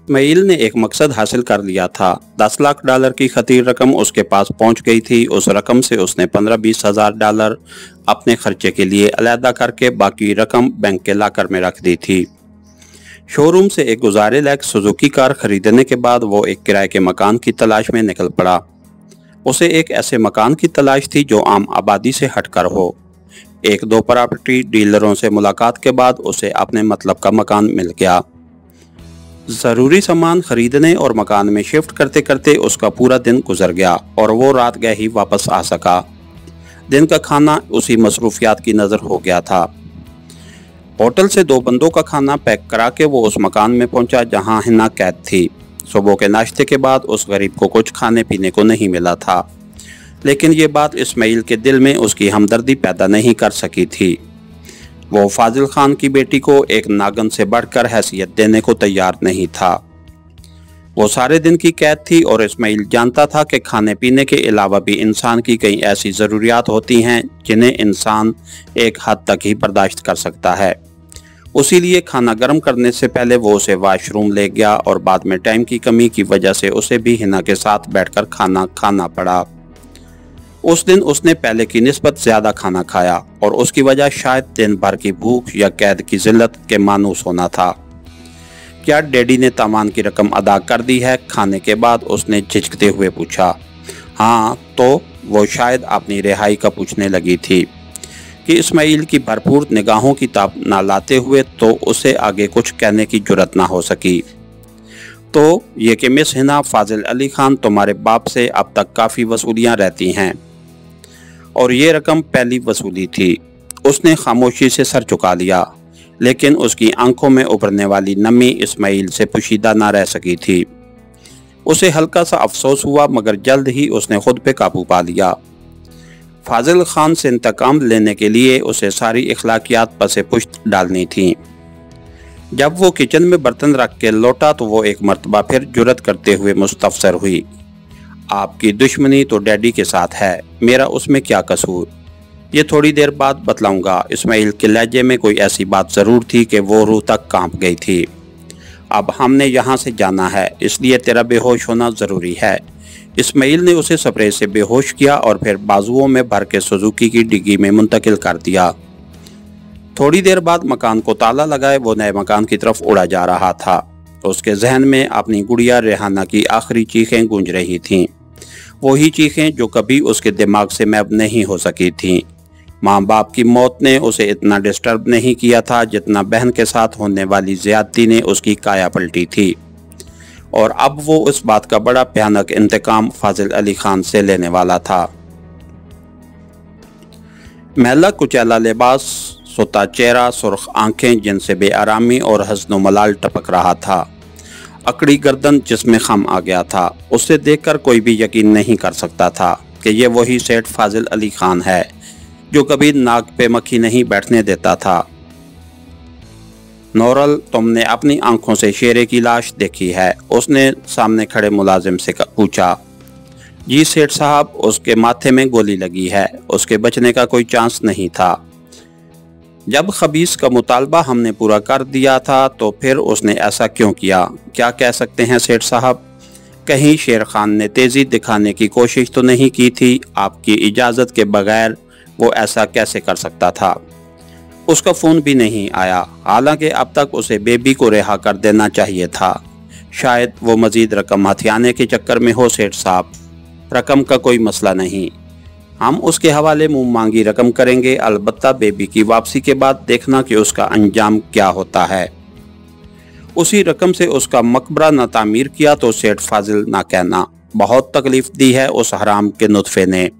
इसमाइल ने एक मकसद हासिल कर लिया था। 10 लाख डॉलर की खतीर रकम उसके पास पहुंच गई थी। उस रकम से उसने 15-20 हज़ार डॉलर अपने खर्चे के लिए अलहदा करके बाकी रकम बैंक के लॉकर में रख दी थी। शोरूम से एक गुजारे लायक सुजुकी कार खरीदने के बाद वो एक किराए के मकान की तलाश में निकल पड़ा। उसे एक ऐसे मकान की तलाश थी जो आम आबादी से हटकर हो। एक दो प्रॉपर्टी डीलरों से मुलाकात के बाद उसे अपने मतलब का मकान मिल गया। ज़रूरी सामान खरीदने और मकान में शिफ्ट करते करते उसका पूरा दिन गुजर गया और वो रात गए ही वापस आ सका। दिन का खाना उसी मसरूफियात की नज़र हो गया था। होटल से 2 बंदों का खाना पैक करा के वो उस मकान में पहुंचा जहां हिना कैद थी। सुबह के नाश्ते के बाद उस गरीब को कुछ खाने पीने को नहीं मिला था, लेकिन ये बात इसमाइल के दिल में उसकी हमदर्दी पैदा नहीं कर सकी थी। वो फाजिल खान की बेटी को एक नागन से बढ़कर हैसियत देने को तैयार नहीं था। वो सारे दिन की कैद थी और इसमाइल जानता था कि खाने पीने के अलावा भी इंसान की कई ऐसी ज़रूरियात होती हैं जिन्हें इंसान एक हद तक ही बर्दाश्त कर सकता है। उसी लिए खाना गर्म करने से पहले वो उसे वॉशरूम ले गया और बाद में टाइम की कमी की वजह से उसे भी हिना के साथ बैठकर खाना खाना पड़ा। उस दिन उसने पहले की निस्बत ज़्यादा खाना खाया और उसकी वजह शायद दिन भर की भूख या कैद की जिल्लत के मानूस होना था। क्या डैडी ने तामान की रकम अदा कर दी है? खाने के बाद उसने झिझकते हुए पूछा। हाँ, तो वो शायद अपनी रिहाई का पूछने लगी थी कि इसमाइल की भरपूर निगाहों की ताब ना लाते हुए तो उसे आगे कुछ कहने की जुर्रत ना हो सकी। तो ये कि मिस हिना, फाजिल अली खान तुम्हारे बाप से अब तक काफ़ी वसूलियाँ रहती हैं और ये रकम पहली वसूली थी। उसने खामोशी से सर झुका लिया, लेकिन उसकी आंखों में उभरने वाली नमी इसमाइल से पोशीदा ना रह सकी थी। उसे हल्का सा अफसोस हुआ, मगर जल्द ही उसने खुद पे काबू पा लिया। फाजिल खान से इंतकाम लेने के लिए उसे सारी इखलाकियात पसे पुश्त डालनी थी। जब वो किचन में बर्तन रख के लौटा तो वो एक मर्तबा फिर जुर्रत करते हुए मुस्तफसर हुई। आपकी दुश्मनी तो डैडी के साथ है, मेरा उसमें क्या कसूर? ये थोड़ी देर बाद बतलाऊंगा। इसमाइल के लहजे में कोई ऐसी बात ज़रूर थी कि वो रूह तक कांप गई थी। अब हमने यहाँ से जाना है, इसलिए तेरा बेहोश होना ज़रूरी है। इसमाइल ने उसे स्प्रे से बेहोश किया और फिर बाजुओं में भर के सुजुकी की डिग्गी में मुंतकिल कर दिया। थोड़ी देर बाद मकान को ताला लगाए वो नए मकान की तरफ उड़ा जा रहा था। उसके जहन में अपनी गुड़िया रेहाना की आखिरी चीखें गूंज रही थीं, वही चीखें जो कभी उसके दिमाग से मैब नहीं हो सकी थीं। माँ बाप की मौत ने उसे इतना डिस्टर्ब नहीं किया था जितना बहन के साथ होने वाली ज़्यादती ने उसकी काया पलटी थी, और अब वो उस बात का बड़ा भयानक इंतकाम फाजिल अली खान से लेने वाला था। मैला कुचैला लिबास, सोता चेहरा, सुर्ख आंखें जिनसे बेआरामी और हज़्न मलाल टपक रहा था, अकड़ी गर्दन जिसमें खम आ गया था। उसे देखकर कोई भी यकीन नहीं कर सकता था कि ये वही सेठ फाजिल अली खान है जो कभी नाक पे मक्खी नहीं बैठने देता था। नौरल, तुमने अपनी आंखों से शेरे की लाश देखी है? उसने सामने खड़े मुलाजिम से पूछा। जी सेठ साहब, उसके माथे में गोली लगी है, उसके बचने का कोई चांस नहीं था। जब खबीस का मुतालबा हमने पूरा कर दिया था तो फिर उसने ऐसा क्यों किया? क्या कह सकते हैं सेठ साहब? कहीं शेर खान ने तेज़ी दिखाने की कोशिश तो नहीं की थी? आपकी इजाज़त के बगैर वो ऐसा कैसे कर सकता था? उसका फ़ोन भी नहीं आया, हालांकि अब तक उसे बेबी को रिहा कर देना चाहिए था। शायद वो मज़ीद रकम हथियाने के चक्कर में हो। सेठ साहब, रकम का कोई मसला नहीं, हम उसके हवाले मुंह मांगी रकम करेंगे। अलबत्ता बेबी की वापसी के बाद देखना कि उसका अंजाम क्या होता है। उसी रकम से उसका मकबरा न तामीर किया तो सेठ फाजिल ना कहना। बहुत तकलीफ दी है उस हराम के नुत्फे ने।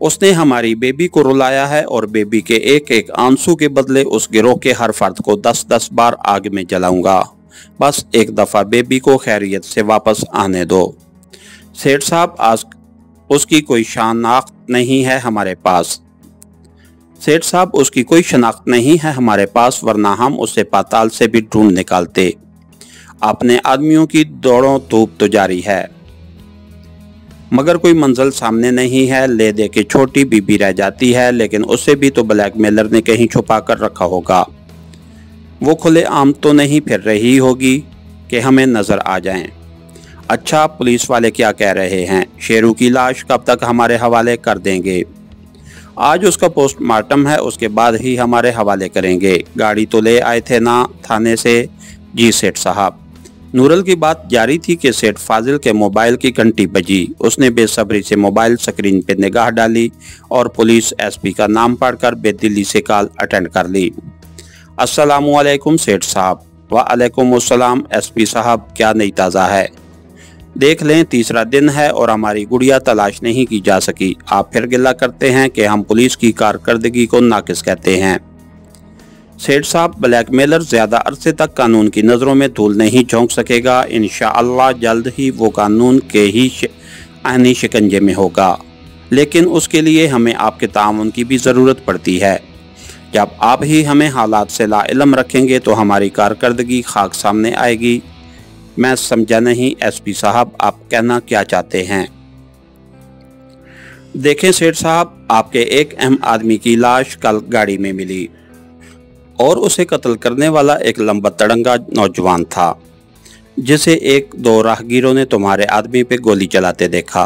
उसने हमारी बेबी को रुलाया है और बेबी के एक एक आंसू के बदले उस गिरोह के हर फर्द को 10-10 बार आग में जलाऊंगा। बस एक दफ़ा बेबी को खैरियत से वापस आने दो। सेठ साहब, आज उसकी कोई शनाख्त नहीं है हमारे पास। सेठ साहब, उसकी कोई शनाख्त नहीं है हमारे पास, वरना हम उसे पाताल से भी ढूंढ निकालते। अपने आदमियों की दौड़ों धूप तो जारी है, मगर कोई मंजिल सामने नहीं है। ले दे के छोटी बीबी रह जाती है, लेकिन उसे भी तो ब्लैकमेलर ने कहीं छुपा कर रखा होगा। वो खुले आम तो नहीं फिर रही होगी। कि हमें नजर आ जाएं। अच्छा, पुलिस वाले क्या कह रहे हैं? शेरू की लाश कब तक हमारे हवाले कर देंगे? आज उसका पोस्टमार्टम है, उसके बाद ही हमारे हवाले करेंगे। गाड़ी तो ले आए थे ना थाने से? जी सेठ साहब। नूरल की बात जारी थी कि सेठ फाजिल के मोबाइल की घंटी बजी। उसने बेसब्री से मोबाइल स्क्रीन पर निगाह डाली और पुलिस एसपी का नाम पढ़कर बेदिली से कॉल अटेंड कर ली। अस्सलामुअलैकुम सेठ साहब। वालेकुम अस्सलाम एसपी साहब, क्या नई ताज़ा है? देख लें, तीसरा दिन है और हमारी गुड़िया तलाश नहीं की जा सकी। आप फिर गिला करते हैं कि हम पुलिस की कारकर्दगी को नाकिस कहते हैं। सेठ साहब, ब्लैकमेलर ज्यादा अरसे तक कानून की नज़रों में धूल नहीं झोंक सकेगा। इंशाअल्लाह जल्द ही वो कानून के ही आईनी शिकंजे में होगा, लेकिन उसके लिए हमें आपके ताउन की भी ज़रूरत पड़ती है। जब आप ही हमें हालात से लाइलम रखेंगे तो हमारी कारकर्दगी खाक सामने आएगी। मैं समझा नहीं एसपी साहब, आप कहना क्या चाहते हैं? देखें सेठ साहब, आपके एक अहम आदमी की लाश कल गाड़ी में मिली और उसे कत्ल करने वाला एक लंबा तड़ंगा नौजवान था, जिसे एक दो राहगीरों ने तुम्हारे आदमी पे गोली चलाते देखा।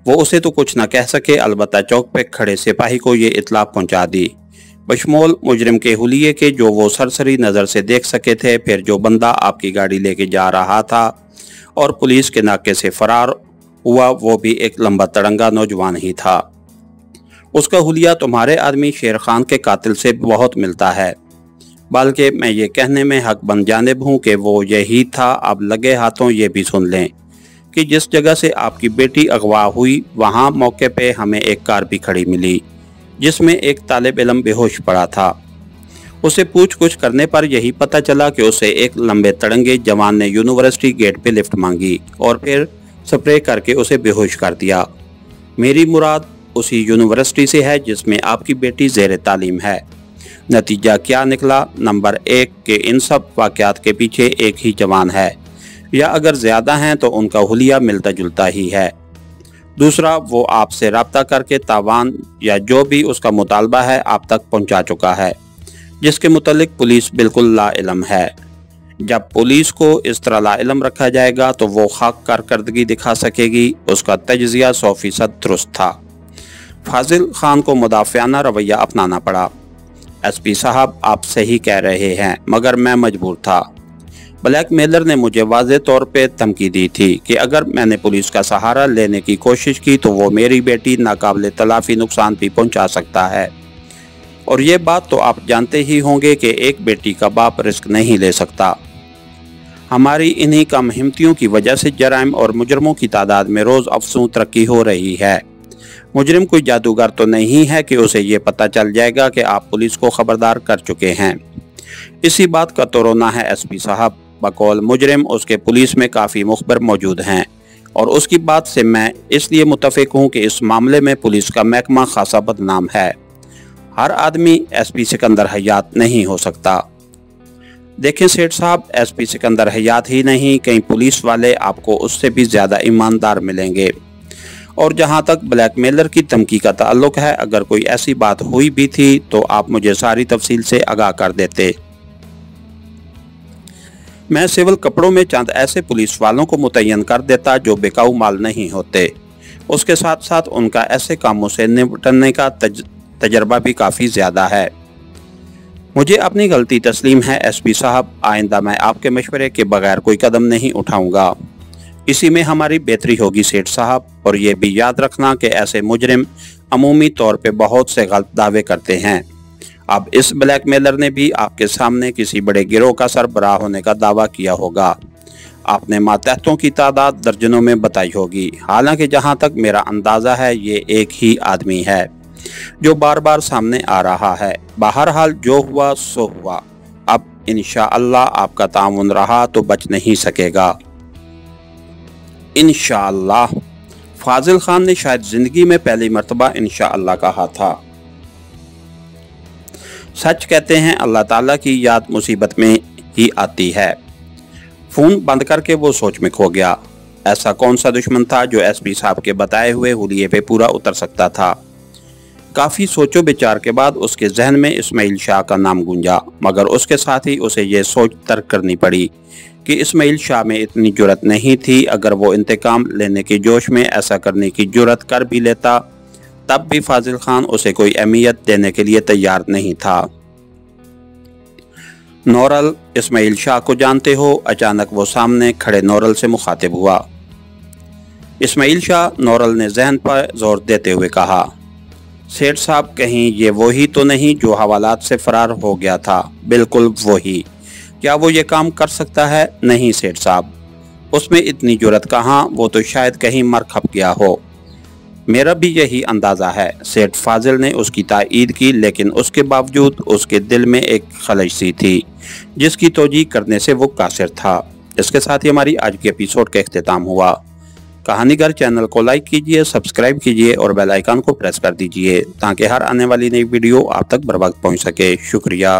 वो उसे तो कुछ न कह सके, अलबत्ता चौक पे खड़े सिपाही को ये इत्तला पहुंचा दी, बशमूल मुजरिम के हुलिये के, जो वो सरसरी नज़र से देख सके थे। फिर जो बंदा आपकी गाड़ी लेके जा रहा था और पुलिस के नाके से फरार हुआ, वो भी एक लंबा तड़ंगा नौजवान ही था। उसका हुलिया तुम्हारे आदमी शेर खान के कातिल से बहुत मिलता है, बल्कि मैं ये कहने में हक बन जानिब हूँ कि वो यही था। अब लगे हाथों ये भी सुन लें कि जिस जगह से आपकी बेटी अगवा हुई, वहाँ मौके पे हमें एक कार भी खड़ी मिली, जिसमें एक तालिब इल्म बेहोश पड़ा था। उसे पूछ कुछ करने पर यही पता चला कि उसे एक लंबे तड़ंगे जवान ने यूनिवर्सिटी गेट पे लिफ्ट मांगी और फिर स्प्रे करके उसे बेहोश कर दिया। मेरी मुराद उसी यूनिवर्सिटी से है जिसमें आपकी बेटी ज़ेर तालीम है। नतीजा क्या निकला? नंबर 1 के इन सब वाक़यात के पीछे एक ही जवान है, या अगर ज़्यादा हैं तो उनका हुलिया मिलता जुलता ही है। दूसरा, वो आपसे रब्ता करके तावान या जो भी उसका मुतालबा है आप तक पहुंचा चुका है, जिसके मुतल्लिक पुलिस बिल्कुल लाइलम है। जब पुलिस को इस तरह लाइलम रखा जाएगा तो वो खाक कारकर्दगी दिखा सकेगी। उसका तजज़िया 100% दुरुस्त था। फाजिल खान को मुदाफ़ियाना रवैया अपनाना पड़ा। एसपी साहब, आप सही कह रहे हैं, मगर मैं मजबूर था। ब्लैकमेलर ने मुझे वाज़े तौर पे धमकी दी थी कि अगर मैंने पुलिस का सहारा लेने की कोशिश की तो वो मेरी बेटी नाकाबिले तलाफ़ी नुकसान भी पहुंचा सकता है। और ये बात तो आप जानते ही होंगे कि एक बेटी का बाप रिस्क नहीं ले सकता। हमारी इन्हीं कम हिम्मतियों की वजह से जराइम और मुजरमों की तादाद में रोज़ अफसों तरक्की हो रही है। मुजरिम कोई जादूगर तो नहीं है कि उसे ये पता चल जाएगा कि आप पुलिस को खबरदार कर चुके हैं। इसी बात का तो रोना है एसपी साहब। बकौल मुजरिम उसके पुलिस में काफ़ी मुखबिर मौजूद हैं, और उसकी बात से मैं इसलिए मुतफिक हूँ कि इस मामले में पुलिस का महकमा खासा बदनाम है। हर आदमी एसपी सिकंदर हयात नहीं हो सकता। देखें सेठ साहब, एसपी सिकंदर हयात ही नहीं, कई पुलिस वाले आपको उससे भी ज़्यादा ईमानदार मिलेंगे। और जहाँ तक ब्लैकमेलर की धमकी का ताल्लुक है, अगर कोई ऐसी बात हुई भी थी तो आप मुझे सारी तफसील से आगाह कर देते। मैं सिविल कपड़ों में चंद ऐसे पुलिस वालों को मुतय्यन कर देता जो बेकाऊ माल नहीं होते। उसके साथ साथ उनका ऐसे कामों से निपटने का तजर्बा भी काफ़ी ज़्यादा है। मुझे अपनी गलती तस्लीम है एसपी साहब, आइंदा मैं आपके मशवरे के बगैर कोई कदम नहीं उठाऊंगा। इसी में हमारी बेहतरी होगी सेठ साहब। और ये भी याद रखना कि ऐसे मुजरिम अमूमी तौर पे बहुत से गलत दावे करते हैं। अब इस ब्लैकमेलर ने भी आपके सामने किसी बड़े गिरोह का सरबराह होने का दावा किया होगा। आपने मातहतों की तादाद दर्जनों में बताई होगी। हालांकि जहां तक मेरा अंदाज़ा है ये एक ही आदमी है जो बार बार सामने आ रहा है। बहरहाल जो हुआ सो हुआ। अब इंशाअल्लाह आपका ताउन रहा तो बच नहीं सकेगा। इंशाअल्लाह। फाजिल खान ने शायद ज़िंदगी में पहली मर्तबा इंशाअल्लाह कहा था। सच कहते हैं अल्लाह ताला की याद मुसीबत में ही आती है। फ़ोन बंद करके वो सोच में खो गया। ऐसा कौन सा दुश्मन था जो एसपी साहब के बताए हुए हुलिये पे पूरा उतर सकता था? काफ़ी सोचो विचार के बाद उसके जहन में इस्माइल शाह का नाम गूंजा, मगर उसके साथ ही उसे ये सोच तर्क करनी पड़ी कि इस्माइल शाह में इतनी जुर्रत नहीं थी। अगर वो इंतकाम लेने के जोश में ऐसा करने की जुर्रत कर भी लेता तब भी फाजिल खान उसे कोई अहमियत देने के लिए तैयार नहीं था। नौरल, इस्माइल शाह को जानते हो? अचानक वो सामने खड़े नौरल से मुखातिब हुआ। इस्माइल शाह, नौरल ने जहन पर जोर देते हुए कहा। सेठ साहब, कहीं ये वही तो नहीं जो हवालात से फरार हो गया था? बिल्कुल वही। क्या वो ये काम कर सकता है? नहीं सेठ साहब, उसमें इतनी जुर्रत कहाँ, वो तो शायद कहीं मर खप गया हो। मेरा भी यही अंदाज़ा है। सेठ फाजिल ने उसकी तायीद की, लेकिन उसके बावजूद उसके दिल में एक खलश सी थी जिसकी तोजी करने से वो कासिर था। इसके साथ ही हमारी आज की एपिसोड का इख्तिताम हुआ। कहानीगर चैनल को लाइक कीजिए, सब्सक्राइब कीजिए और बेल आइकन को प्रेस कर दीजिए ताकि हर आने वाली नई वीडियो आप तक बर वक्त पहुँच सके। शुक्रिया।